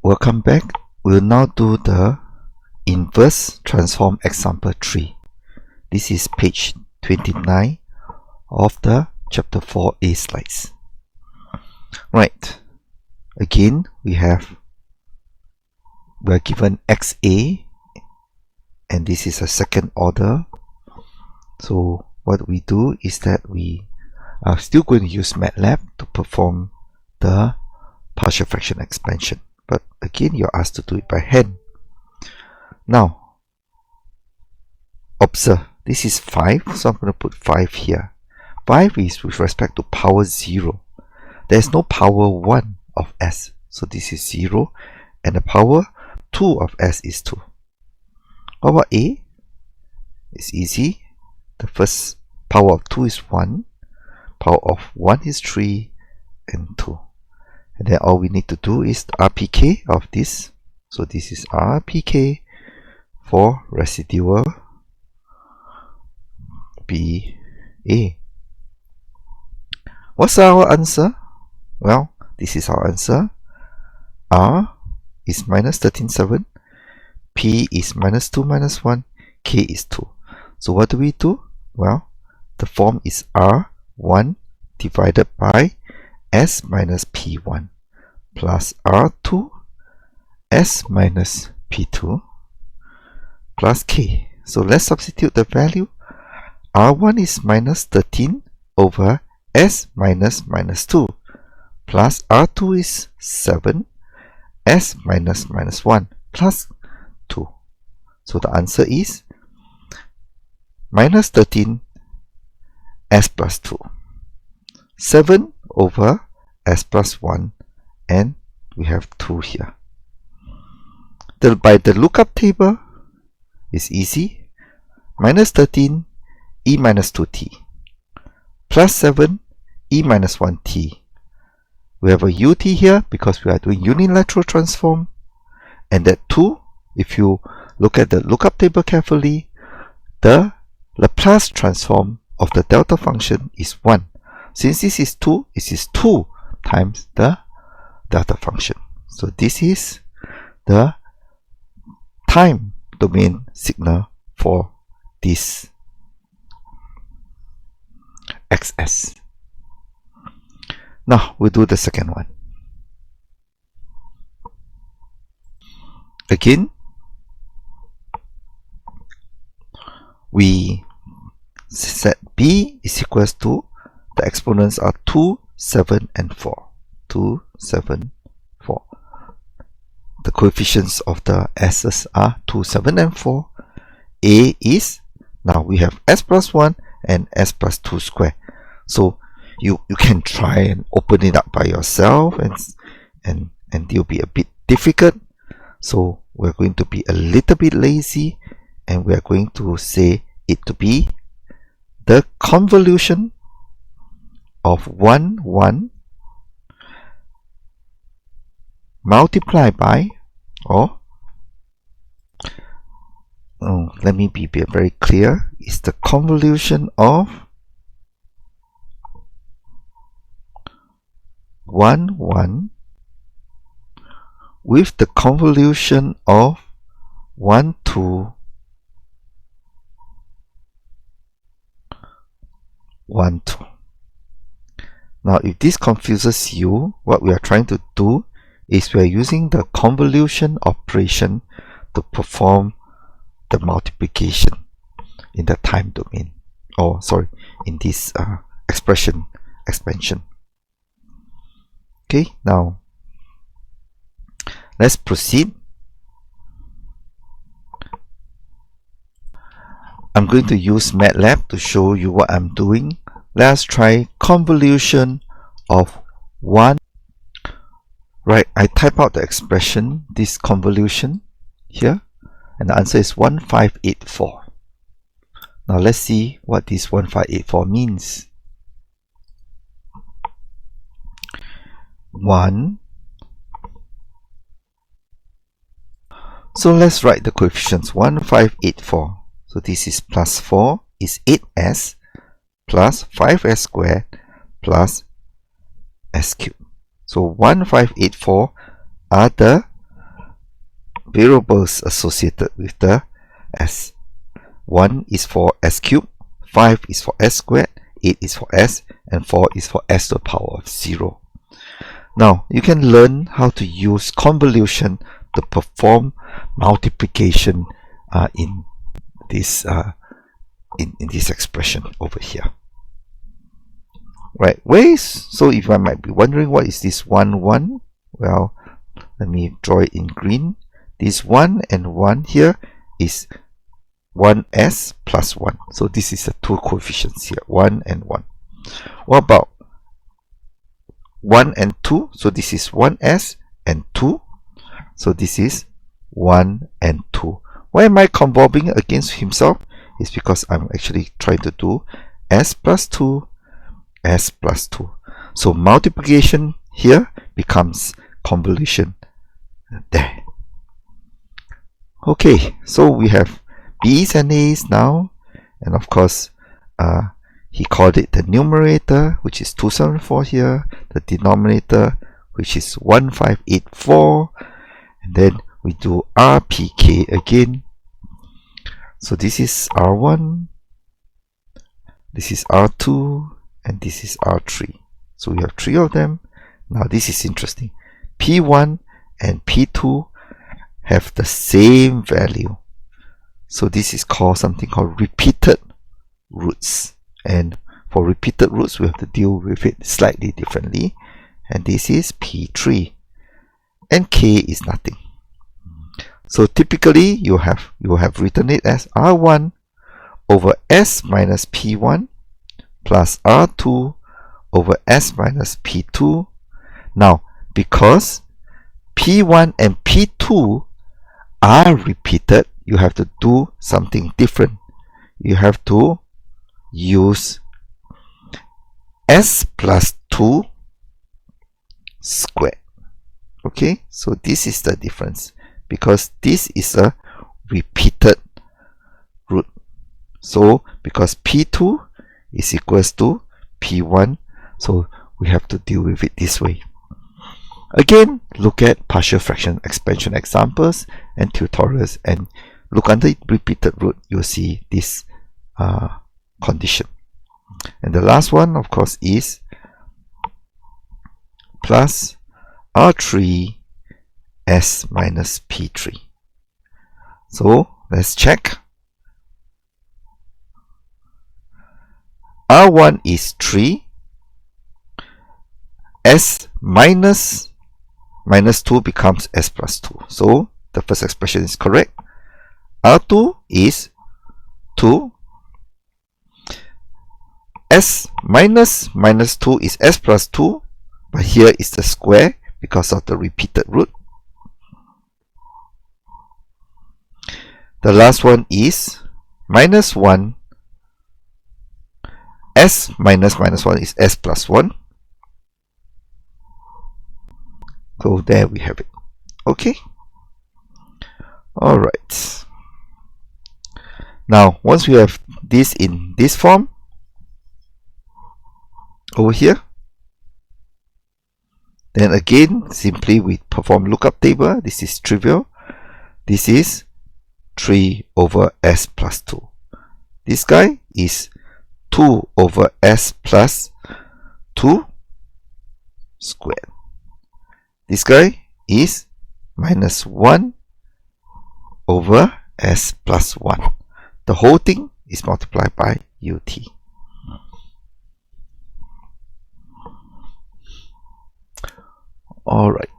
Welcome back. We'll now do the inverse transform example 3. This is page 29 of the chapter 4a slides. Right. Again, we are given XA, and this is a second order. So what we do is that we are still going to use MATLAB to perform the partial fraction expansion. But again, you're asked to do it by hand. Now, observe, this is 5, so I'm going to put 5 here. 5 is with respect to power 0. There's no power 1 of S, so this is 0, and the power 2 of S is 2. What about A? It's easy. The first power of 2 is 1, power of 1 is 3, and 2. And then all we need to do is RPK of this. So this is RPK for residual BA. What's our answer? Well, this is our answer. R is minus 13.7. P is minus 2 minus 1. K is 2. So what do we do? Well, the form is R1 divided by S minus P1 plus R2 S minus P2 plus K. So let's substitute the value. R1 is minus 13 over S minus minus 2 plus R2 is 7 S minus minus 1 plus 2. So the answer is minus 13 S plus 2. 7 over S plus 1, and we have 2 here. By the lookup table, it's easy. Minus 13 E minus 2t plus 7 E minus 1t. We have a ut here because we are doing unilateral transform, and that 2, if you look at the lookup table carefully, the Laplace transform of the delta function is 1. Since this is 2, this is 2 times the delta function. So this is the time domain signal for this XS. Now we'll do the second one. Again, we set B is equals to, the exponents are 2, 7, and 4. 2, 7, 4. The coefficients of the S's are 2, 7, and 4. A is, now we have S plus 1 and S plus 2 square. So you can try and open it up by yourself, and it'll be a bit difficult. So we're going to be a little bit lazy, and we're going to say it to be the convolution of 1, 1 multiplied by, or let me be very clear, is the convolution of 1, 1 with the convolution of 1, 2 1, 2. Now, if this confuses you, what we are trying to do is we are using the convolution operation to perform the multiplication in the time domain, or sorry, in this expansion. Okay, now let's proceed. I'm going to use MATLAB to show you what I'm doing. Let's try convolution of 1. Right, I type out the expression, this convolution here, and the answer is 1584. Now let's see what this 1584 means. 1. So let's write the coefficients. 1584. So this is plus 4 is 8s plus 5s squared plus s cubed. So 1584 are the variables associated with the s. 1 is for s cubed, 5 is for s squared, 8 is for s, and 4 is for s to the power of 0. Now, you can learn how to use convolution to perform multiplication in this expression over here. Right, so if I might be wondering what is this 1, 1? Well, let me draw it in green. This 1 and 1 here is 1s plus 1. So this is the two coefficients here, 1 and 1. What about 1 and 2? So this is 1s and 2. So this is 1 and 2. Why am I convolving against himself? It's because I'm actually trying to do s plus 2, s plus 2. So multiplication here becomes convolution there. Okay, so we have b's and a's now, and of course he called it the numerator, which is 274 here, the denominator, which is 1584, and then we do RPK again. So this is R1, this is R2, and this is R3. So we have three of them. Now this is interesting. P1 and P2 have the same value. So this is called something called repeated roots. And for repeated roots, we have to deal with it slightly differently. And this is P3. And K is nothing. So typically you have written it as R1 over S minus P1 plus R2 over S minus P2. Now, because P1 and P2 are repeated, you have to do something different. You have to use S plus 2 squared. Okay, so this is the difference, because this is a repeated root. So because P2 is equals to P1, so we have to deal with it this way. Again, look at partial fraction expansion examples and tutorials, and look under repeated root, you'll see this condition. And the last one, of course, is plus R3 S minus P3. So let's check. R1 is 3. S minus 2 becomes S plus 2. So the first expression is correct. R2 is 2. S minus 2 is S plus 2. But here is the square because of the repeated root. The last one is minus 1. S minus 1 is S plus 1. So there we have it. Okay. Alright. Now, once we have this in this form, over here, then again, simply we perform lookup table. This is trivial. This is 3 over S plus 2. This guy is 2 over S plus 2 squared. This guy is minus 1 over S plus 1. The whole thing is multiplied by UT. Alright.